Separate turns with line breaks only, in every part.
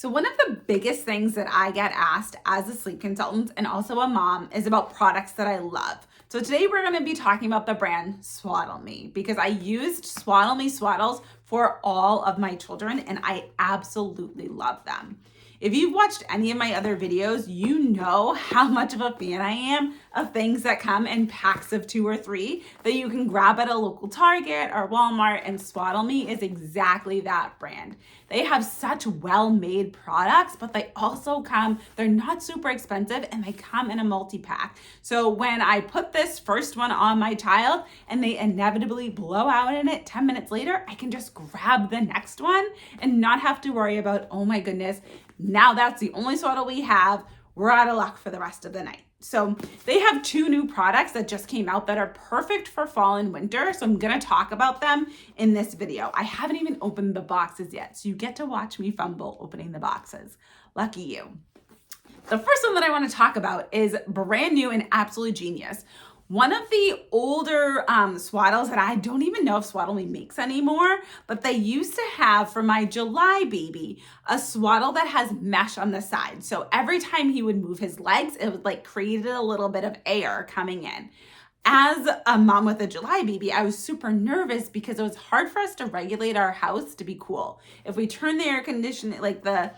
So one of the biggest things that I get asked as a sleep consultant and also a mom is about products that I love. So today we're going to be talking about the brand SwaddleMe because I used SwaddleMe swaddles for all of my children and I absolutely love them. If you've watched any of my other videos, you know how much of a fan I am of things that come in packs of 2 or 3 that you can grab at a local Target or Walmart, and SwaddleMe is exactly that brand. They have such well-made products, but they also they're not super expensive and they come in a multi-pack. So when I put this first one on my child and they inevitably blow out in it 10 minutes later, I can just grab the next one and not have to worry about, oh my goodness, now that's the only swaddle we have. We're out of luck for the rest of the night. So they have 2 new products that just came out that are perfect for fall and winter. So I'm going to talk about them in this video. I haven't even opened the boxes yet, so you get to watch me fumble opening the boxes. Lucky you. The first one that I want to talk about is brand new and absolutely genius. One of the older swaddles that I don't even know if SwaddleMe makes anymore, but they used to have for my July baby, a swaddle that has mesh on the side. So every time he would move his legs, it would like created a little bit of air coming in. As a mom with a July baby, I was super nervous because it was hard for us to regulate our house to be cool. If we turn the air conditioning, like the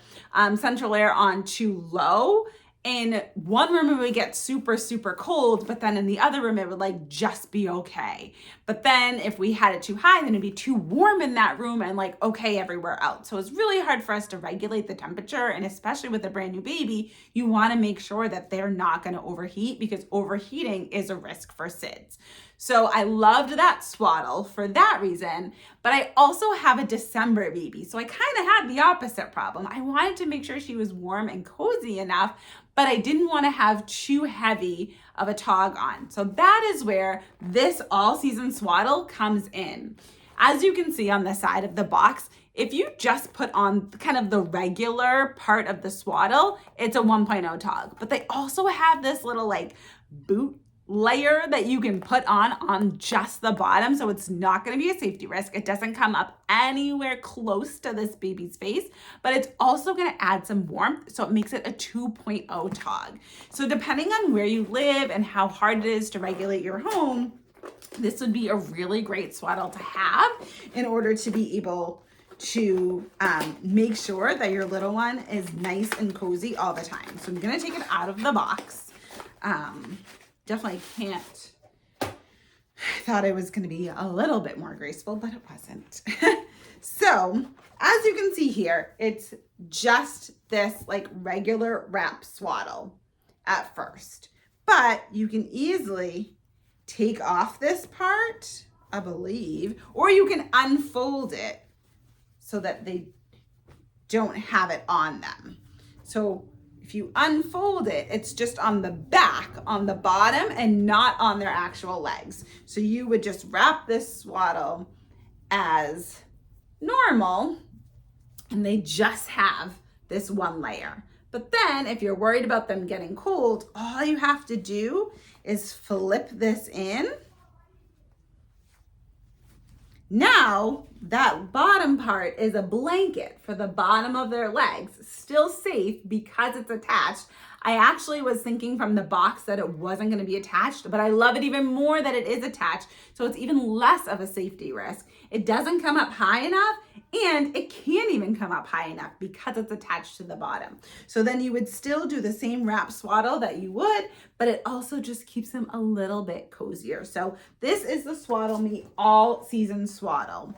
central air on too low, in one room it would get super, super cold, but then in the other room it would like just be okay. But then if we had it too high, then it'd be too warm in that room and like okay everywhere else. So it's really hard for us to regulate the temperature, and especially with a brand new baby, you want to make sure that they're not going to overheat because overheating is a risk for SIDS. So I loved that swaddle for that reason, but I also have a December baby. So I kind of had the opposite problem. I wanted to make sure she was warm and cozy enough, but I didn't want to have too heavy of a tog on. So that is where this all season swaddle comes in. As you can see on the side of the box, if you just put on kind of the regular part of the swaddle, it's a 1.0 tog, but they also have this little like boot layer that you can put on just the bottom, so it's not going to be a safety risk. It doesn't come up anywhere close to this baby's face, but it's also going to add some warmth, so it makes it a 2.0 tog. So depending on where you live and how hard it is to regulate your home, this would be a really great swaddle to have in order to be able to make sure that your little one is nice and cozy all the time. So I'm going to take it out of the box. Definitely can't. I thought it was going to be a little bit more graceful, but it wasn't. So as you can see here, it's just this like regular wrap swaddle at first, but you can easily take off this part, I believe, or you can unfold it so that they don't have it on them. So if you unfold it, it's just on the back, on the bottom, and not on their actual legs. So you would just wrap this swaddle as normal, and they just have this one layer. But then if you're worried about them getting cold, all you have to do is flip this in. Now, that bottom part is a blanket for the bottom of their legs, still safe because it's attached. I actually was thinking from the box that it wasn't going to be attached, but I love it even more that it is attached, so it's even less of a safety risk. It doesn't come up high enough, and it can't even come up high enough because it's attached to the bottom. So then you would still do the same wrap swaddle that you would, but it also just keeps them a little bit cozier. So this is the SwaddleMe all season swaddle.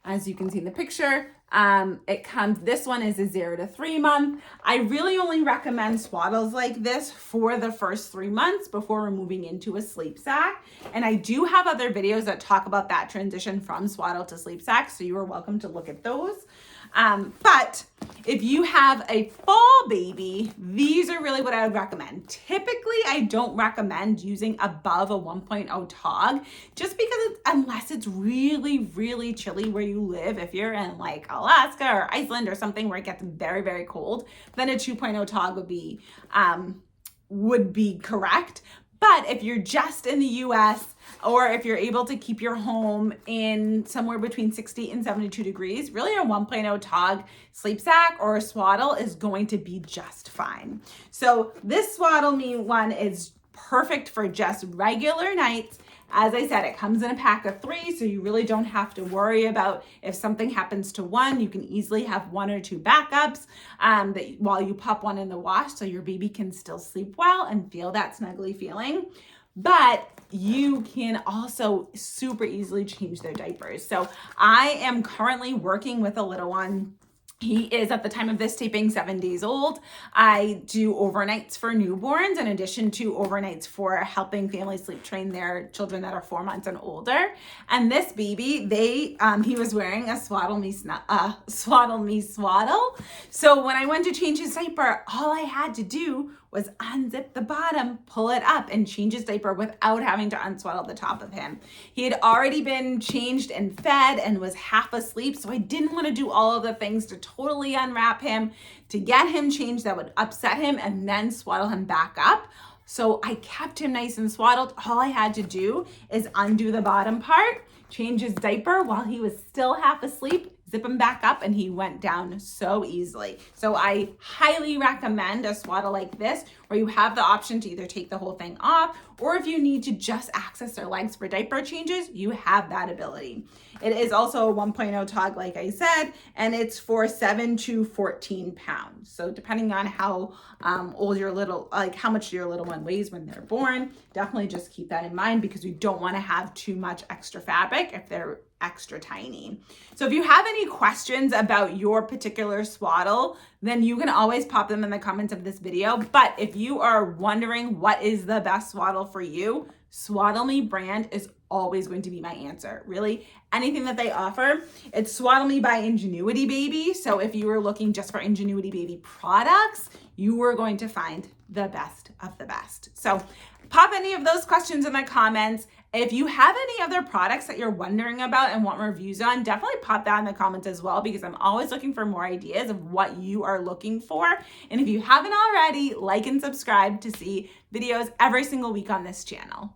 As you can see in the picture, this one is a 0 to 3 month. I really only recommend swaddles like this for the first 3 months before we're moving into a sleep sack. And I do have other videos that talk about that transition from swaddle to sleep sack, so you are welcome to look at those. But if you have a fall baby, these are really what I would recommend. Typically, I don't recommend using above a 1.0 tog just because unless it's really, really chilly where you live, if you're in like Alaska or Iceland or something where it gets very, very cold, then a 2.0 tog would be correct. But if you're just in the US, or if you're able to keep your home in somewhere between 60 and 72 degrees, really a 1.0 Tog sleep sack or a Swaddle is going to be just fine. So this SwaddleMe one is perfect for just regular nights. As I said, it comes in a pack of 3, so you really don't have to worry about if something happens to one. You can easily have 1 or 2 backups while you pop one in the wash, so your baby can still sleep well and feel that snuggly feeling. But you can also super easily change their diapers. So I am currently working with a little one. He is, at the time of this taping, 7 days old. I do overnights for newborns in addition to overnights for helping families sleep train their children that are 4 months and older. And this baby, he was wearing a SwaddleMe Swaddle. So when I went to change his diaper, all I had to do was unzip the bottom, pull it up, and change his diaper without having to unswaddle the top of him. He had already been changed and fed and was half asleep, so I didn't want to do all of the things to totally unwrap him, to get him changed that would upset him, and then swaddle him back up. So I kept him nice and swaddled. All I had to do is undo the bottom part, change his diaper while he was still half asleep, zip him back up, and he went down so easily. So I highly recommend a Swaddle like this, where you have the option to either take the whole thing off, or if you need to just access their legs for diaper changes, you have that ability. It is also a 1.0 Tog, like I said, and it's for 7 to 14 pounds. So depending on how old your how much your little one weighs when they're born, definitely just keep that in mind, because we don't want to have too much extra fabric if they're extra tiny. So if you have any questions about your particular Swaddle, then you can always pop them in the comments of this video. But if you are wondering what is the best Swaddle for you, SwaddleMe brand is always going to be my answer. Really, anything that they offer. It's SwaddleMe by Ingenuity Baby. So if you were looking just for Ingenuity Baby products, you are going to find the best of the best. So pop any of those questions in the comments. If you have any other products that you're wondering about and want reviews on, definitely pop that in the comments as well, because I'm always looking for more ideas of what you are looking for. And if you haven't already, like and subscribe to see videos every single week on this channel.